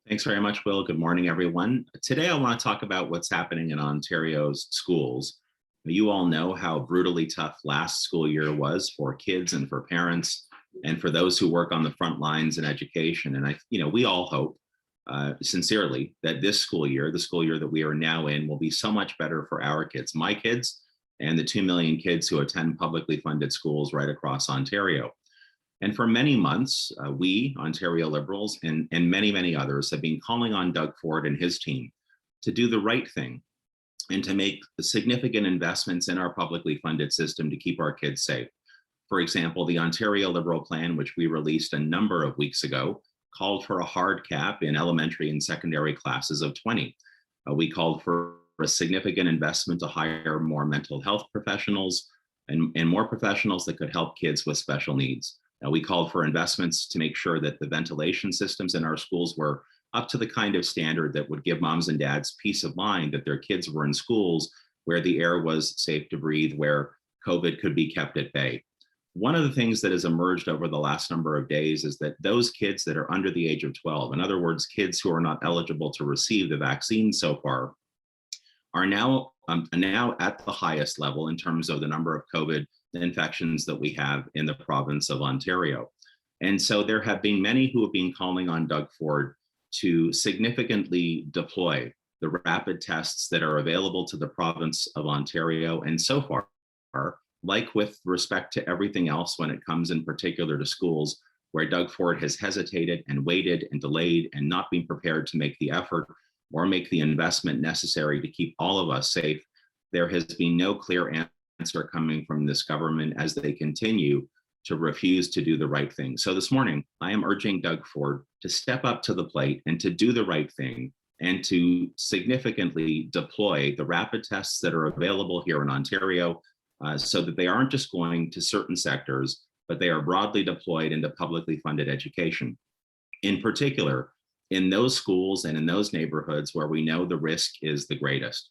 Thanks very much, Will. Good morning, everyone. Today, I want to talk about what's happening in Ontario's schools. You all know how brutally tough last school year was for kids and for parents and for those who work on the front lines in education. And we all hope sincerely that this school year, the school year that we are now in, will be so much better for our kids, my kids, and the 2 million kids who attend publicly funded schools right across Ontario. And for many months, we, Ontario Liberals, and many, many others have been calling on Doug Ford and his team to do the right thing and to make significant investments in our publicly funded system to keep our kids safe. For example, the Ontario Liberal Plan, which we released a number of weeks ago, called for a hard cap in elementary and secondary classes of 20. We called for a significant investment to hire more mental health professionals and more professionals that could help kids with special needs. We called for investments to make sure that the ventilation systems in our schools were up to the kind of standard that would give moms and dads peace of mind that their kids were in schools where the air was safe to breathe, where COVID could be kept at bay. One of the things that has emerged over the last number of days is that those kids that are under the age of 12, in other words, kids who are not eligible to receive the vaccine so far, are now at the highest level in terms of the number of COVID infections that we have in the province of Ontario. And so there have been many who have been calling on Doug Ford to significantly deploy the rapid tests that are available to the province of Ontario. And so far, like with respect to everything else when it comes in particular to schools, where Doug Ford has hesitated and waited and delayed and not been prepared to make the effort or make the investment necessary to keep all of us safe, there has been no clear answer coming from this government as they continue to refuse to do the right thing. So this morning, I am urging Doug Ford to step up to the plate and to do the right thing and to significantly deploy the rapid tests that are available here in Ontario so that they aren't just going to certain sectors, but they are broadly deployed into publicly funded education. In particular, in those schools and in those neighborhoods where we know the risk is the greatest.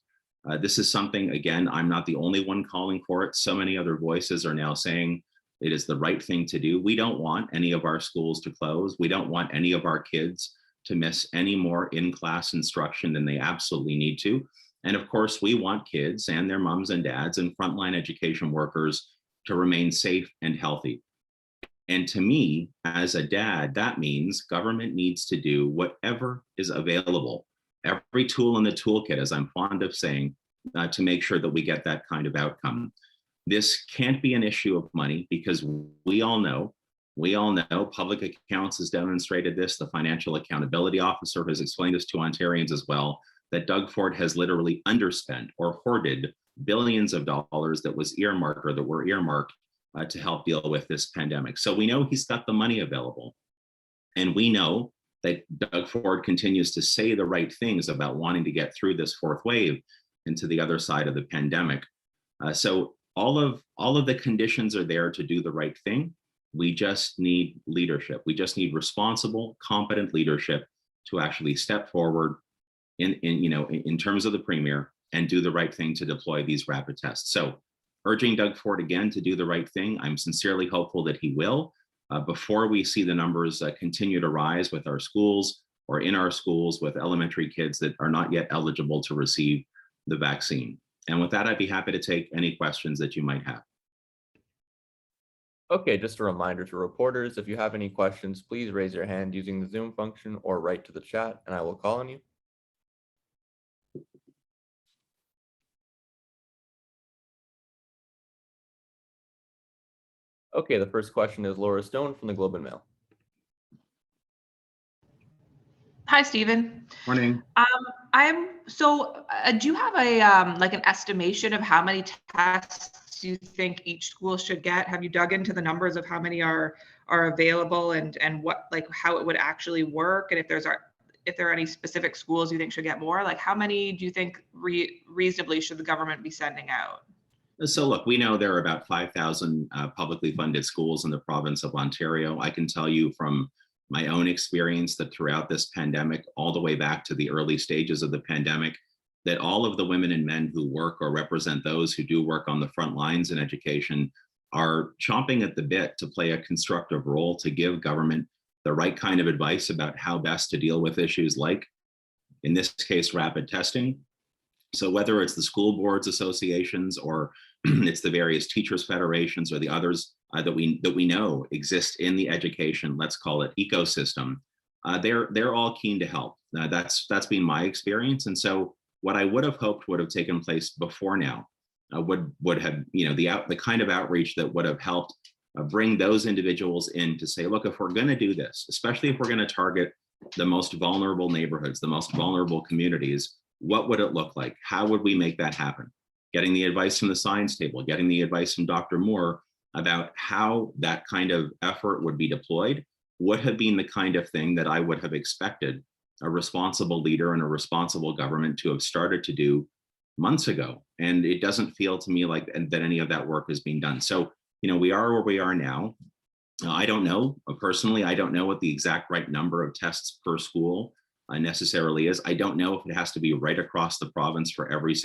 This is something, again, I'm not the only one calling for it. So many other voices are now saying it is the right thing to do. We don't want any of our schools to close. We don't want any of our kids to miss any more in-class instruction than they absolutely need to. And of course, we want kids and their moms and dads and frontline education workers to remain safe and healthy. And to me, as a dad, that means government needs to do whatever is available, every tool in the toolkit, as I'm fond of saying, to make sure that we get that kind of outcome. This can't be an issue of money because we all know, public accounts has demonstrated this, the financial accountability officer has explained this to Ontarians as well, that Doug Ford has literally underspent or hoarded billions of dollars that was earmarked or that were earmarked to help deal with this pandemic. So we know he's got the money available. And we know that Doug Ford continues to say the right things about wanting to get through this fourth wave into the other side of the pandemic. So all of the conditions are there to do the right thing. We just need leadership. We just need responsible, competent leadership to actually step forward in terms of the premier and do the right thing to deploy these rapid tests. So urging Doug Ford again to do the right thing. I'm sincerely hopeful that he will. Before we see the numbers continue to rise with our schools or in our schools with elementary kids that are not yet eligible to receive the vaccine. And with that, I'd be happy to take any questions that you might have. Okay, just a reminder to reporters, if you have any questions, please raise your hand using the Zoom function or write to the chat and I will call on you. Okay, the first question is Laura Stone from the Globe and Mail. Hi, Stephen. Morning. Do you have a like an estimation of how many tests you think each school should get? Have you dug into the numbers of how many are available and what, like, how it would actually work, and if there are any specific schools you think should get more? Like, how many do you think reasonably should the government be sending out? So look, we know there are about 5,000 publicly funded schools in the province of Ontario. I can tell you from my own experience that throughout this pandemic, all the way back to the early stages of the pandemic, that all of the women and men who work or represent those who do work on the front lines in education are chomping at the bit to play a constructive role to give government the right kind of advice about how best to deal with issues like, in this case, rapid testing. So whether it's the school boards associations or it's the various teachers federations or the others that we know exist in the education, let's call it ecosystem, they're all keen to help. That's been my experience. And so what I would have hoped would have taken place before now would have, the kind of outreach that would have helped bring those individuals in to say, look, if we're going to do this, especially if we're going to target the most vulnerable neighborhoods, the most vulnerable communities, what would it look like? How would we make that happen? Getting the advice from the science table, getting the advice from Dr. Moore about how that kind of effort would be deployed would have been the kind of thing that I would have expected a responsible leader and a responsible government to have started to do months ago. And it doesn't feel to me like that any of that work is being done. So, we are where we are now. I don't know, personally, I don't know what the exact right number of tests per school necessarily is. I don't know if it has to be right across the province for every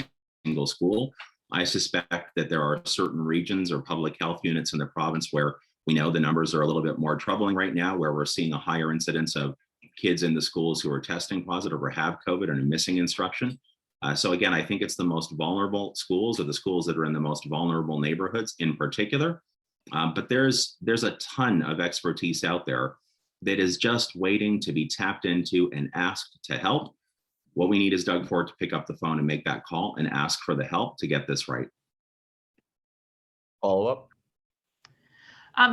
single school. I suspect that there are certain regions or public health units in the province where we know the numbers are a little bit more troubling right now, where we're seeing a higher incidence of kids in the schools who are testing positive or have COVID and are missing instruction. So again, I think it's the most vulnerable schools or the schools that are in the most vulnerable neighborhoods in particular. But there's a ton of expertise out there that is just waiting to be tapped into and asked to help. What we need is Doug Ford to pick up the phone and make that call and ask for the help to get this right. Follow up.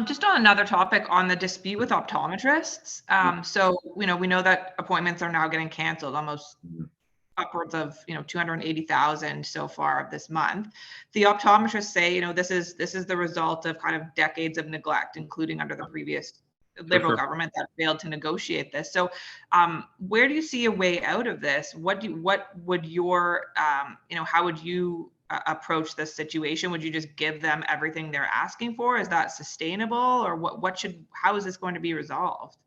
Just on another topic on the dispute with optometrists. So, we know that appointments are now getting canceled, almost upwards of 280,000 so far of this month. The optometrists say this is the result of kind of decades of neglect, including under the previous Liberal government that failed to negotiate this. So where do you see a way out of this? What would your how would you approach this situation? Would you just give them everything they're asking for? Is that sustainable, or how is this going to be resolved?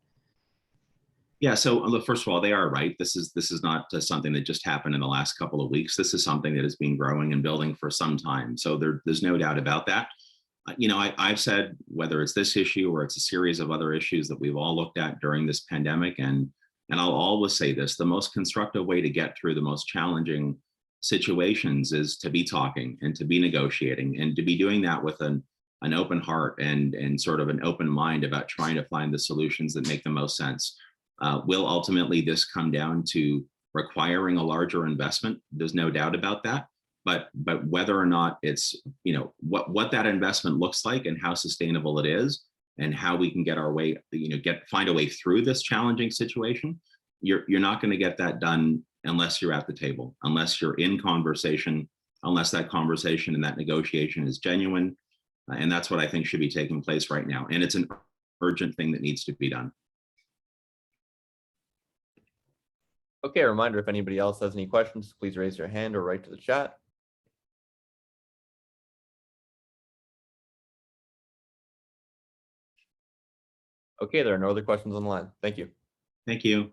Yeah, so look, first of all, they are right. This is not something that just happened in the last couple of weeks. This is something that has been growing and building for some time. So there's no doubt about that. I've said, whether it's this issue or it's a series of other issues that we've all looked at during this pandemic, and I'll always say this, the most constructive way to get through the most challenging situations is to be talking and to be negotiating and to be doing that with an open heart and sort of an open mind about trying to find the solutions that make the most sense. Will ultimately this come down to requiring a larger investment? There's no doubt about that. But whether or not it's, what that investment looks like and how sustainable it is and how we can get our way, find a way through this challenging situation, you're not going to get that done unless you're at the table, unless you're in conversation, unless that conversation and that negotiation is genuine. And that's what I think should be taking place right now. And it's an urgent thing that needs to be done. Okay, a reminder, if anybody else has any questions, please raise your hand or write to the chat. Okay, there are no other questions on the line. Thank you. Thank you.